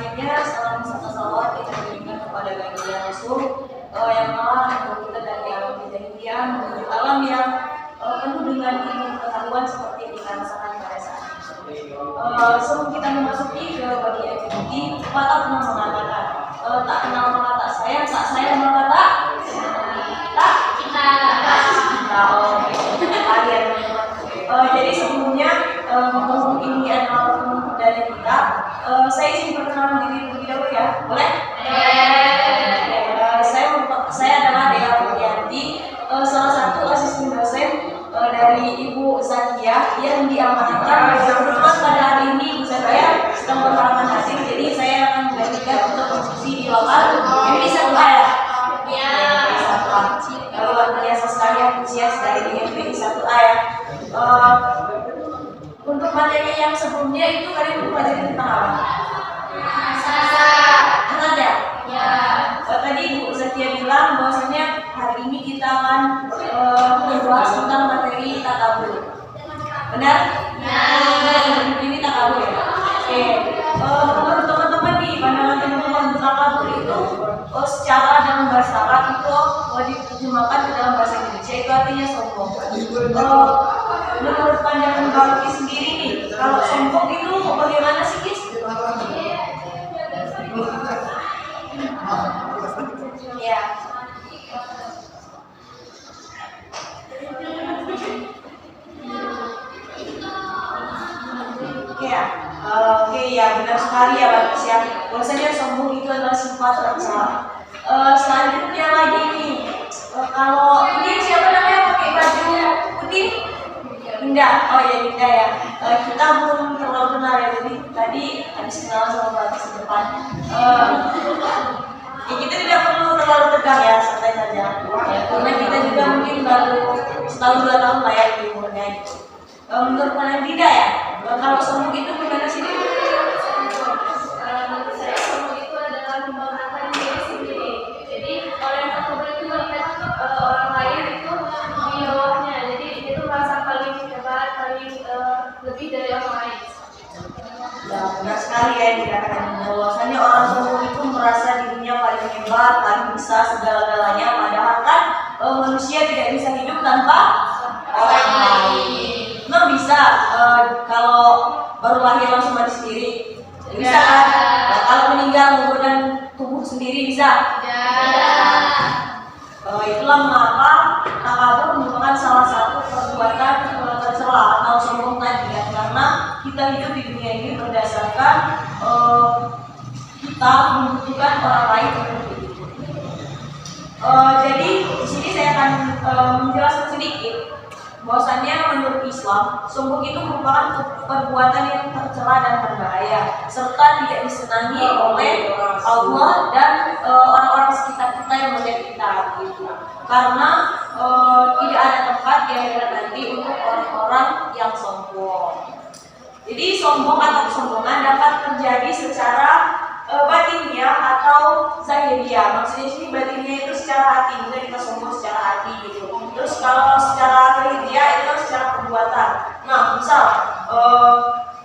selanjutnya salam serta salawat kita berikan kepada baginda Rasul yang telah membawa kita dari alam kejahilian menuju alam yang penuh dengan ilmu pengetahuan seperti yang kita rasakan pada saat ini. Sebelum kita memasuki ke bagian inti, patah pernah mengatakan tak kenal maka tak sayang, tak sayang maka tak kita. Kalian jadi sebelumnya untuk ini adalah teman dari kita. Saya izin perkenalan diri terlebih dahulu ya, boleh? Saya adalah Dea Puryanti, salah satu asisten dosen dari Ibu Zakia yang diamanahkan kebetulan pada hari ini Ibu Zakia sedang berhalangan hadir, jadi saya akan menggantikan untuk diskusi di lokal MPI 1A ya. Luar biasa sekali antusias dari MPI 1A ya. Untuk materi yang sebelumnya itu kalian mempelajari tentang apa? Ingat ya? Ya. Tadi Bu Zakia bilang bahwasanya hari ini kita akan membahas tentang materi takabur. Benar? Ya. Ini takabur ya. Oke. Menurut teman-teman nih, pandangan teman-teman takabur itu secara dalam bahasa Arab itu diterjemahkan ke dalam bahasa Indonesia itu artinya sombong. Menurut pandangan Balki sendiri nih, kalau sombong itu bagaimana sih, Kis? Ya. Oke ya, benar sekali ya Balki ya. Bahwasanya sombong itu adalah sifat tercela. Selanjutnya lagi nih, kalau ini siapa namanya pakai baju putih? Indah, oh ya Indah ya. Kita belum terlalu kenal ya, jadi tadi habis kenalan sama Balki di depan. Ya kita tidak perlu terlalu tegang ya, santai saja. Ya, karena kita juga mungkin baru setahun 2 tahun lah ya di umurnya gitu. Menurut kalian tidak ya? Kalau sombong itu gimana sih? Menurut saya sombong itu adalah membanggakan diri sendiri. Jadi orang yang takabur itu melihat orang lain itu di bawahnya. Jadi itu merasa paling hebat, paling lebih dari orang lain. Ya benar sekali ya yang dikatakan bahwasanya orang sombong itu merasa dirinya paling hebat, paling bisa segala-galanya, padahal kan manusia tidak bisa hidup tanpa orang lain. Memang bisa kalau baru lahir langsung mati sendiri, bisa kan? Kalau meninggal menggunakan tubuh sendiri bisa. Itulah mengapa takabur merupakan salah satu perbuatan tercela atau sombong tadi ya, karena kita hidup di dunia ini berdasarkan kita membutuhkan orang lain untuk hidup. Jadi di sini saya akan menjelaskan sedikit bahwasannya menurut Islam sombong itu merupakan perbuatan yang tercela dan berbahaya serta tidak disenangi oleh Allah dan orang-orang sekitar kita yang melihat kita gitu. Karena tidak ada tempat di akhirat nanti untuk orang-orang yang sombong. Jadi sombong atau kesombongan dapat terjadi secara batinnya atau zahiriyah. Maksudnya sini batinnya itu secara hati, bukan kita sombong secara hati gitu. Terus kalau secara zahiriyah itu kan secara perbuatan. Nah, misal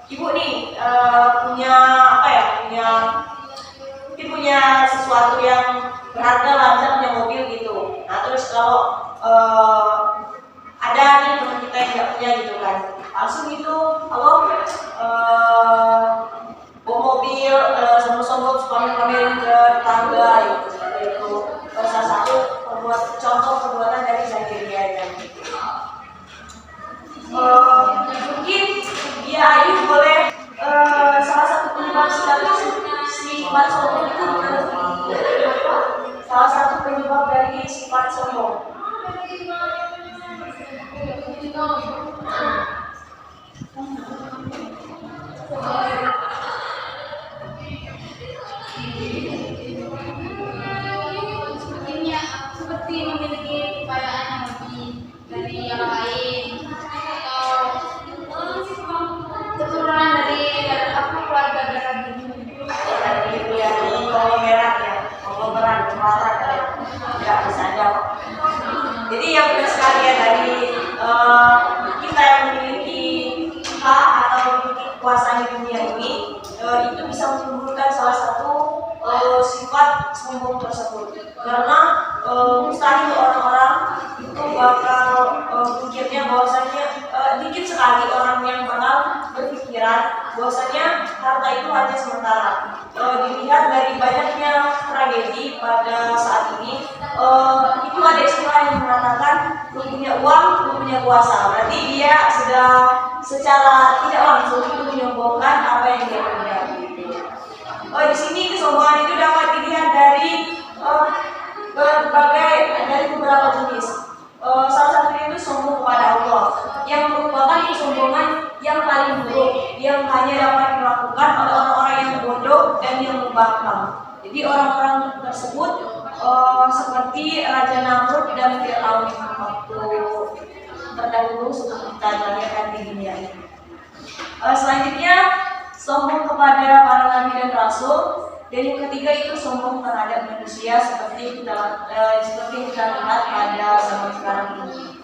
ibu nih punya apa ya? Punya sesuatu yang berharga lah, misalnya punya mobil gitu. Nah, terus kalau ada nih teman kita yang nggak punya gitu kan, langsung itu bawa mobil sombong-sombong pamer-pamerin ke tetangga itu salah satu contoh perbuatan dari zahiriyah gitu. Mungkin ya Ayu boleh salah satu penyebab sifat sombong itu salah satu penyebab dari sifat sombong. Mungkinnya seperti memiliki kekayaan yang lebih dari yang lain atau keturunan dari keluarga darah biru. Dari ibu ya, konglomerat ya, konglomerat ya, nggak bisa jawab. Jadi yang benar sekali ya dari kita yang sombong tersebut. Karena mustahil orang-orang itu bakal pikirnya bahwasanya dikit sekali orang yang bakal berpikiran bahwasanya harta itu hanya sementara. Dilihat dari banyaknya tragedi pada saat ini, itu ada istilah yang mengatakan lu punya uang, lu punya kuasa. Berarti dia sudah secara tidak langsung itu menyombongkan apa yang dia punya. Di sini kesombongan itu dapat dilihat dari beberapa jenis. Salah satunya itu sombong kepada Allah, yang merupakan kesombongan yang paling buruk, yang hanya dapat dilakukan oleh orang-orang yang bodoh dan yang membangkang. Jadi orang-orang tersebut seperti Raja Namrud dan Fir'aun waktu terdahulu sebelum kita dilahirkan di dunia ini. Selanjutnya sombong kepada para nabi dan rasul, dan yang ketiga itu sombong terhadap manusia seperti kita lihat pada zaman sekarang ini.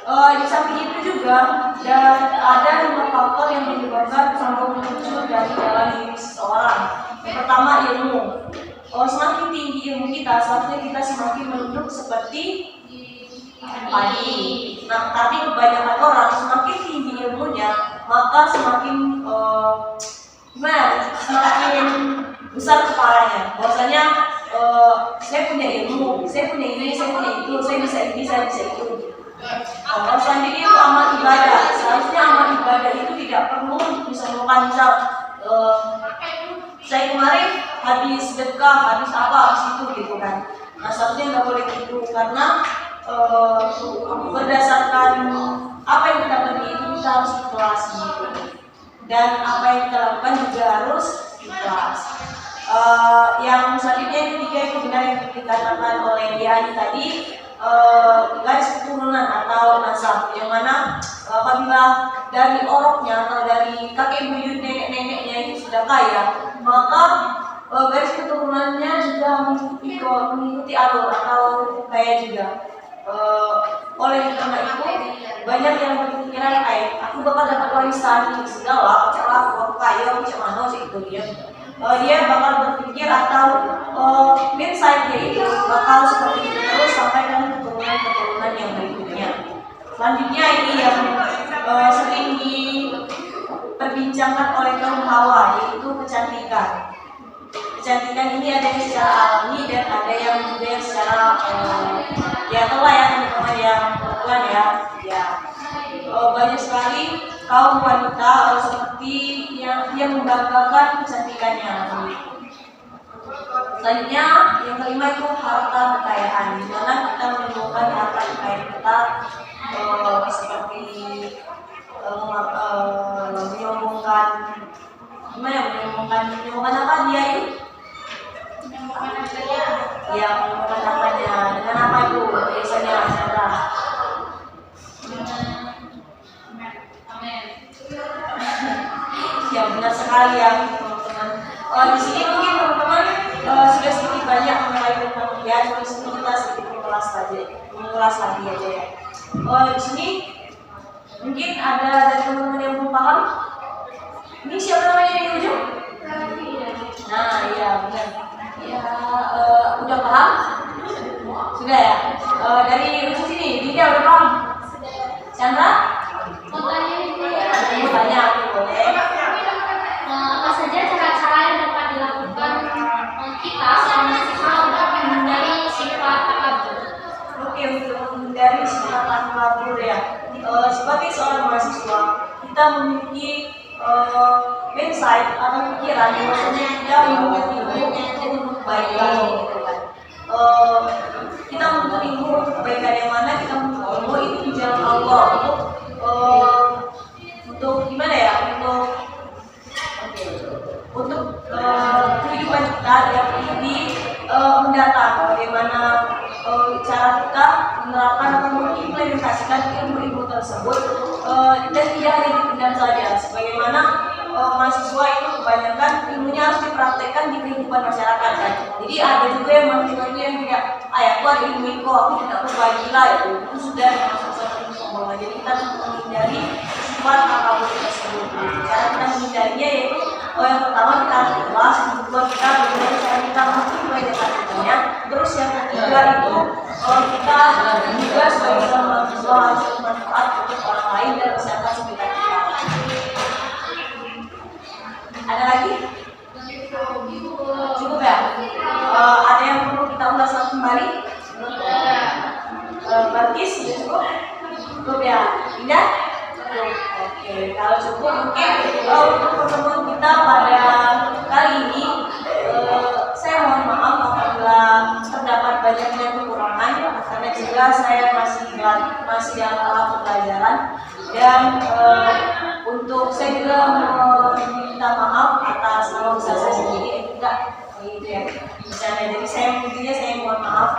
Di samping itu juga dan ada 5 faktor yang menyebabkan sombong muncul dari dalam diri seseorang. Yang pertama, ilmu. Semakin tinggi ilmu kita, seharusnya kita semakin menunduk seperti padi. Nah, tapi kebanyakan orang semakin tinggi ilmunya, maka semakin semakin besar kepalanya. Bahwasanya saya punya ilmu, saya punya ini, saya punya itu, saya bisa ini, saya bisa itu. Kalau selanjutnya itu amal ibadah. Seharusnya amal ibadah itu tidak perlu disombongkan. Misal saya kemarin habis sedekah, habis apa, habis itu gitu kan. Nah, seharusnya nggak boleh gitu, karena berdasarkan apa yang kita beri itu kita harus ikhlas gitu. Dan apa yang kita lakukan juga harus ikhlas. Yang selanjutnya yang ketiga itu benar yang dikatakan oleh dia tadi, garis keturunan atau nasab, yang mana apabila dari oroknya atau dari kakek buyut nenek-neneknya itu sudah kaya, maka garis keturunannya juga mengikuti alur atau kaya juga. Oleh karena itu banyak yang berpikiran aku bakal dapat warisan segala, aku kaya, macam mana sih itu dia bakal berpikir atau mindset-nya itu bakal seperti itu terus sampai dengan keturunan yang berikutnya. Selanjutnya ini yang sering diperbincangkan oleh kaum hawa, yaitu kecantikan. Kecantikan ini ada yang secara alami dan ada yang juga secara ya telah ya teman-teman yang perempuan ya. Banyak sekali kaum wanita seperti yang membanggakan kecantikannya. Selanjutnya yang kelima itu harta kekayaan, di mana kita menemukan harta kekayaan kita seperti menyombongkan apa dia itu? Ya, menyombongkan apanya? Dengan apa itu biasanya Sandra? Ya, benar sekali ya teman-teman. Di sini mungkin teman-teman sudah sedikit banyak mengenai tentang dia, cuma kita sedikit mengulas lagi aja ya. Di sini mungkin ada dari teman-teman yang belum paham. Ini siapa namanya di ujung? Nah, iya benar. Ya, udah paham? Sudah ya. Dari ujung sini, Dinda udah paham? Chandra? Mau tanya ini Mau tanya aku boleh. apa saja cara-cara yang dapat dilakukan kita selama mahasiswa untuk menghindari sifat takabur? Oke, untuk menghindari sifat takabur ya. Sebagai seorang mahasiswa, kita memiliki mindset atau pikiran bahwasanya kita menuntut ilmu untuk kebaikan gitu kan. Kita menuntut ilmu untuk kebaikan, yang mana kita menuntut ilmu itu di jalan Allah untuk gimana ya, untuk kehidupan kita yang ini mendatang, bagaimana cara kita menerapkan atau mengimplementasikan ilmu-ilmu tersebut, dan tidak hanya dipendam saja. Sebagaimana mahasiswa itu kebanyakan ilmunya harus dipraktekkan di kehidupan masyarakat kan. Jadi ada juga yang mahasiswa itu yang tidak, aku ada ilmu itu, aku tidak berbagi lah, itu sudah masuk satu sombongan. Jadi kita harus menghindari sifat takabur tersebut. Cara kita menghindarinya yaitu yang pertama kita harus ikhlas, yang kedua kita bagaimana cara kita Cukup ya? Ada yang perlu kita ulas kembali? Berarti sudah cukup? Cukup ya? Tidak? Oke, kalau cukup mungkin untuk pertemuan kita pada kali ini saya mohon maaf apabila terdapat banyak yang kekurangan karena juga saya masih dalam tahap pembelajaran dan untuk saya juga meminta maaf atas nama besar saya sendiri enggak gitu ya. Misalnya jadi saya intinya saya mohon maaf